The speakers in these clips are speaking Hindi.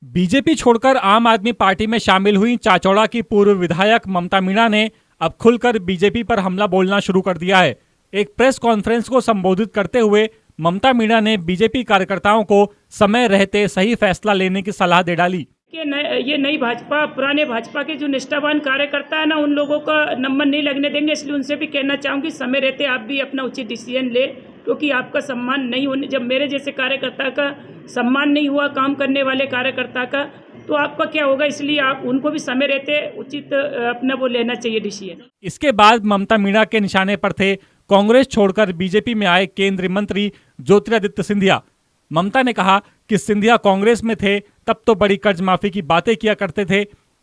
बीजेपी छोड़कर आम आदमी पार्टी में शामिल हुई चाचौड़ा की पूर्व विधायक ममता मीणा ने अब खुलकर बीजेपी पर हमला बोलना शुरू कर दिया है। एक प्रेस कॉन्फ्रेंस को संबोधित करते हुए ममता मीणा ने बीजेपी कार्यकर्ताओं को समय रहते सही फैसला लेने की सलाह दे डाली। ये नई भाजपा, पुराने भाजपा के जो निष्ठावान कार्यकर्ता है ना, उन लोगों का नंबर नहीं लगने देंगे। इसलिए उनसे भी कहना चाहूँगी, समय रहते आप भी अपना उचित डिसीजन ले, क्योंकि आपका सम्मान नहीं होने, जब मेरे जैसे कार्यकर्ता का सम्मान नहीं हुआ, काम करने वाले कार्यकर्ता का, तो आपका क्या होगा। इसलिए आप उनको भी समय रहते उचित अपना वो लेना चाहिए डिसीजन। इसके बाद ममता मीणा के निशाने पर थे कांग्रेस छोड़कर बीजेपी में आए केंद्रीय मंत्री ज्योतिरादित्य सिंधिया। ममता ने कहा कि सिंधिया कांग्रेस में थे तब तो बड़ी कर्ज माफी की बातें किया करते थे,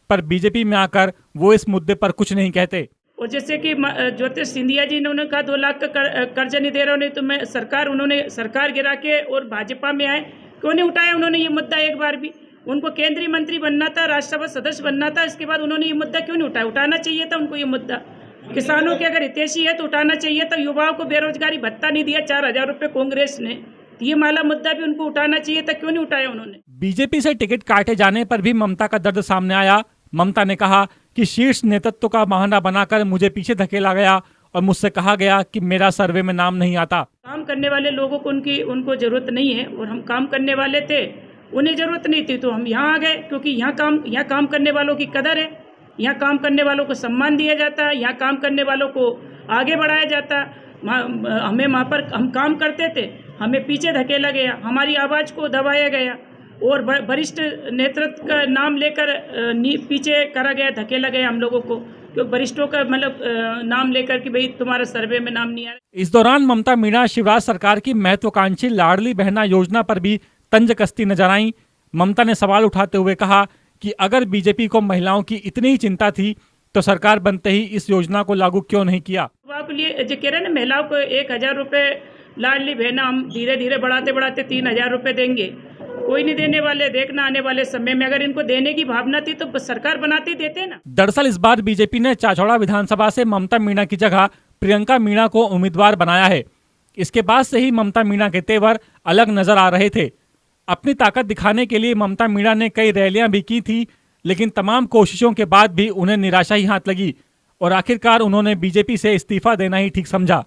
पर बीजेपी में आकर वो इस मुद्दे पर कुछ नहीं कहते। और जैसे कि ज्योतिष सिंधिया जी ने उन्होंने कहा 2 लाख का कर्जा नहीं दे रहा उन्हें, तो मैं उन्होंने सरकार गिरा के और भाजपा में आए, क्यों नहीं उठाया उन्होंने ये मुद्दा एक बार भी। उनको केंद्रीय मंत्री बनना था, राज्यसभा सदस्य बनना था, इसके बाद उन्होंने ये मुद्दा क्यों नहीं उठाया। उठाना चाहिए था उनको ये मुद्दा। किसानों के अगर हितैषी है तो उठाना चाहिए था। युवाओं को बेरोजगारी भत्ता नहीं दिया 4000 रुपये कांग्रेस ने, ये माला मुद्दा भी उनको उठाना चाहिए था, क्यों नहीं उठाया उन्होंने। बीजेपी से टिकट काटे जाने पर भी ममता का दर्द सामने आया। ममता ने कहा कि शीर्ष नेतृत्व का बहाना बनाकर मुझे पीछे धकेला गया और मुझसे कहा गया कि मेरा सर्वे में नाम नहीं आता। काम करने वाले लोगों को उनको जरूरत नहीं है, और हम काम करने वाले थे, उन्हें जरूरत नहीं थी, तो हम यहाँ आ गए, क्योंकि यहाँ काम करने वालों की कदर है, यहाँ काम करने वालों को सम्मान दिया जाता है, यहाँ काम करने वालों को आगे बढ़ाया जाता। हमें वहाँ पर हम काम करते थे, हमें पीछे धकेला गया, हमारी आवाज़ को दबाया गया, और वरिष्ठ नेतृत्व का नाम लेकर पीछे करा गया, धकेला गया हम लोगों को, क्योंकि वरिष्ठों का मतलब नाम लेकर कि भाई तुम्हारा सर्वे में नाम नहीं आ रहा। इस दौरान ममता मीणा शिवराज सरकार की महत्वाकांक्षी लाडली बहना योजना पर भी तंज कसती नजर आई। ममता ने सवाल उठाते हुए कहा कि अगर बीजेपी को महिलाओं की इतनी ही चिंता थी तो सरकार बनते ही इस योजना को लागू क्यों नहीं किया। आपके लिए जो कह रहे हैं ना, महिलाओं को 1000 रुपये लाडली बहना हम धीरे धीरे बढ़ाते 3000 रुपये देंगे, कोई नहीं देने वाले। देखना आने वाले समय में अगर इनको देने की भावना थी तो सरकार बनाते देते ना। दरअसल इस बार बीजेपी ने चाचौड़ा विधानसभा से ममता मीणा की जगह प्रियंका मीणा को उम्मीदवार बनाया है। इसके बाद से ही ममता मीणा के तेवर अलग नजर आ रहे थे। अपनी ताकत दिखाने के लिए ममता मीणा ने कई रैलियां भी की थी, लेकिन तमाम कोशिशों के बाद भी उन्हें निराशा ही हाथ लगी और आखिरकार उन्होंने बीजेपी से इस्तीफा देना ही ठीक समझा।